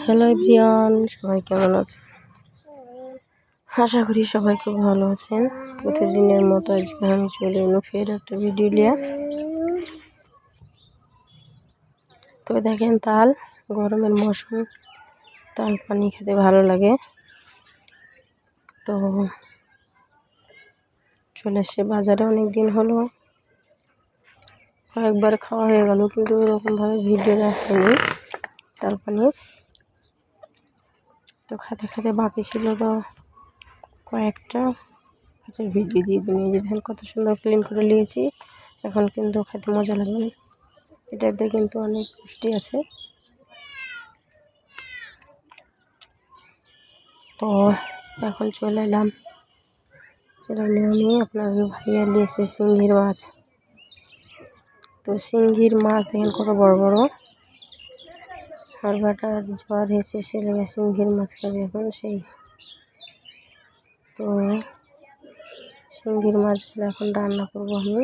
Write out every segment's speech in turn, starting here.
Hello everyone, সবাই কেমন আছেন? আশা করি সবাই খুব ভালো আছেন। প্রতিদিনের মতো আজকে আমি চলে এলো ফের একটা ভিডিও নিয়ে। তো দেখেন তাল, গরমের মৌসুম, তাল পানি খেতে ভালো লাগে। তো চলে এসছে বাজারে, অনেক দিন হলো, কয়েকবার খাওয়া হয়ে গেল, কিন্তু এরকমভাবে ভিডিও দেওয়া হয়নি তাল পানি। তো খেতে খেতে বাকি ছিল, তো কয়েকটা ভিডিও দিয়ে দিন। এই যে দেখেন কত সুন্দর ক্লিন করে নিয়েছি। এখন কিন্তু খেতে মজা লাগবে, এটাতে কিন্তু অনেক পুষ্টি আছে। তো এখন চলে এলাম, আমি আপনার ভাইয়া নিয়েছে শিঙ্গির মাছ। তো শিঙ্গির মাছ দেখেন কত বড় বড়, আর বাটার জ্বর হয়েছে, সে লেগে শিঙ্গির মাছ খাবে এখন সেই। তো শিঙ্গির মাছগুলো এখন রান্না করবো আমি।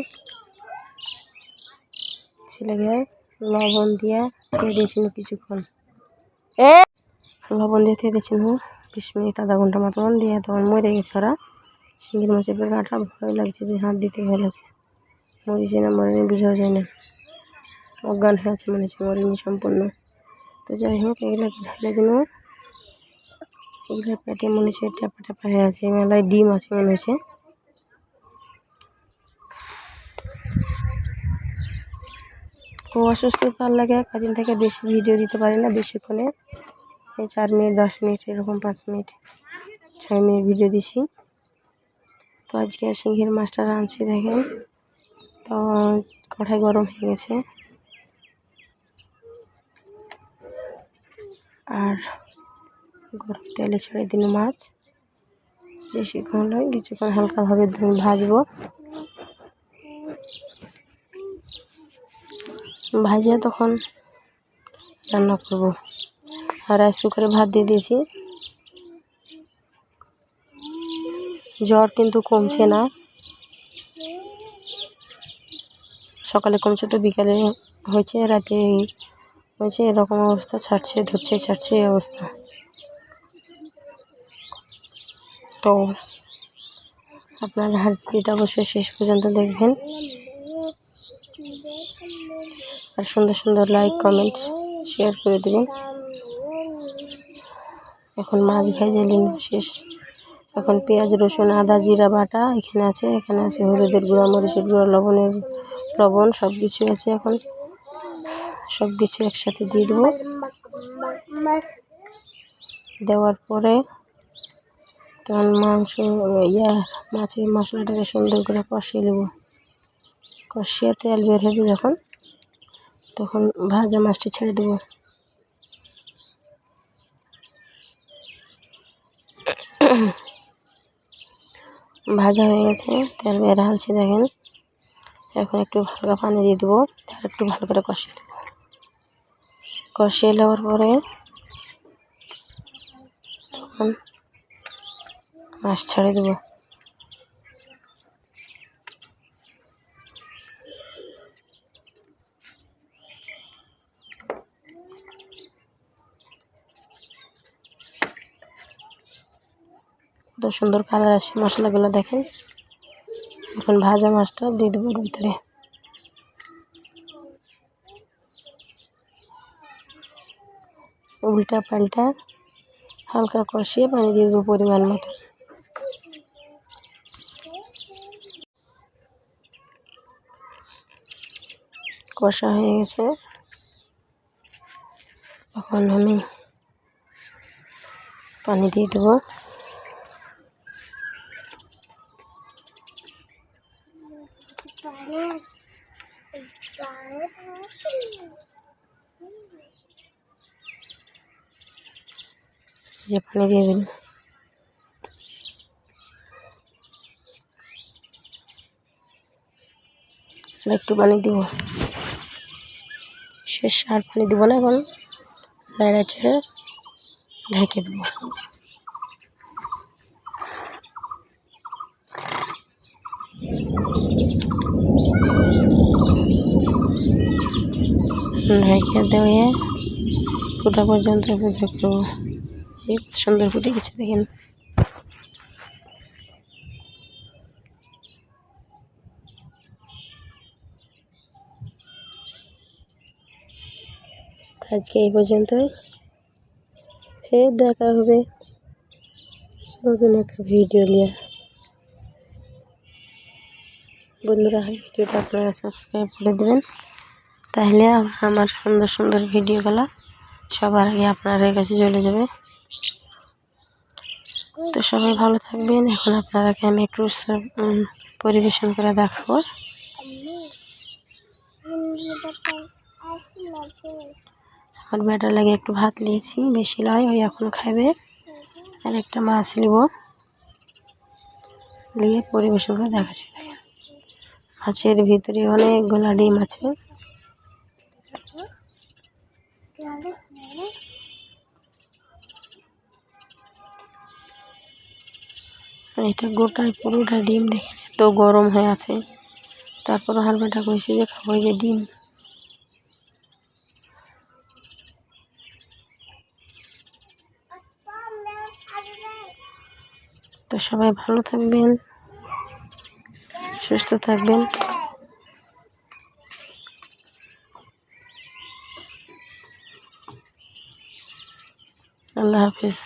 ছেলেকে লবণ দিয়ে খেয়ে দিয়েছিল কিছুক্ষণ, লবণ দিয়ে খেয়ে দিয়েছিল 20 মিনিট, আধা ঘন্টা মতন দিয়ে, তখন মরে গেছে ওরা। শিঙ্গির মাছের পেটাটা ভয় লাগছে, হাত দিতে ভয় লাগছে, মরেছে না মরেনি বোঝাও যায় না, অজ্ঞান হয়ে আছে মনে হচ্ছে, মরেনি সম্পূর্ণ। তো যাই হোক, এগুলোকে ঢেলে দিল, এগুলো পেটে মনে হচ্ছে চাপা টাপা হয়ে আছে, মেলায় ডিম আছে মনে হচ্ছে। খুব অসুস্থতার লাগে, কদিন থেকে বেশি ভিডিও দিতে পারি না বেশিক্ষণে, এই 4 মিনিট 10 মিনিট এরকম, 5 মিনিট 6 মিনিট ভিডিও দিছি। তো আজকে শিঙ্গির মাছটা রাঁধছি দেখেন। তো কড়াই গরম হয়ে গেছে, আর গরম তেলে ছেড়ে দিন মাছ, বেশিক্ষণ নয়, কিছুক্ষণ হালকাভাবে ভাজবো। ভাজিয়ে তখন রান্না করব। আর রাইস কুকারে ভাত দিয়ে দিয়েছি। জ্বর কিন্তু কমছে না, সকালে কমছে তো বিকালে হয়েছে, রাতে হয়েছে, এরকম অবস্থা, ছাড়ছে ধরছে ছাড়ছে এই অবস্থা। তো আপনারা ভিডিওটা অবশ্যই শেষ পর্যন্ত দেখবেন, আর সুন্দর সুন্দর লাইক কমেন্ট শেয়ার করে দেবেন। এখন মাছ ভেজে নিন শেষ, এখন পেঁয়াজ রসুন আদা জিরা বাটা এখানে আছে, এখানে আছে হলুদের গুঁড়া, মরিচের গুঁড়া, লবণ সব কিছু আছে। এখন সব কিছু একসাথে দিয়ে দেবো, দেওয়ার পরে তখন মাছের মশলাটাকে সুন্দর করে কষিয়ে দেবো। কষিয়ে তেল বের হবে যখন, তখন ভাজা মাছটি ছেড়ে দেবো। ভাজা হয়ে গেছে, তেল বের হালছে দেখেন। এখন একটু হালকা পানি দিয়ে দেবো, আর একটু ভালো করে কষিয়ে দেবো। কষিয়ে নেওয়ার পরে তখন মাছ ছেড়ে দেবো। কত সুন্দর কালার আসে মশলাগুলো দেখেন। এখন ভাজা মাছটা দিয়ে দেবো ওর ভিতরে, উল্টা পাল্টা হালকা কষিয়ে পানি দিয়ে দেবো পরিমাণ মতো। কষা হয়ে গেছে, এখন আমি পানি দিয়ে দেবো। যে পানি দিয়ে দিন, একটু পানি দিব, শেষ আর পানি দিব না। এখন নেড়ে ছেড়ে ঢেকে দেবো। ঢেকে দিয়ে ফোটা পর্যন্ত অপেক্ষা করবো। এই সুন্দর ফুটে গেছে দেখেন। আজকে এই পর্যন্তই, ফের দেখা হবে নতুন একটা ভিডিও নিয়ে। বন্ধুরা, ভিডিওটা আপনারা সাবস্ক্রাইব করে দেবেন, তাহলে আমার সুন্দর সুন্দর ভিডিওগুলো সবার আগে আপনাদের কাছে চলে যাবে। তো সবাই ভালো থাকবেন। এখন আপনারাকে আমি একটু পরিবেশন করে দেখাবো। আমার বেটার লাগে একটু ভাত নিয়েছি, বেশি নয়, ওই এখন খাবে। আর একটা মাছ নিব, নিয়ে পরিবেশন করে দেখাচ্ছি। দেখেন, মাছের ভিতরে অনেকগুলা ডিম আছে। এটা গোটায় পুরোটা ডিম, দেখেন এত গরম হয়ে আছে। তারপর আমার বেটা কইছে যে খাবো যে ডিম। তো সবাই ভালো থাকবেন, সুস্থ থাকবেন। আল্লাহ হাফেজ।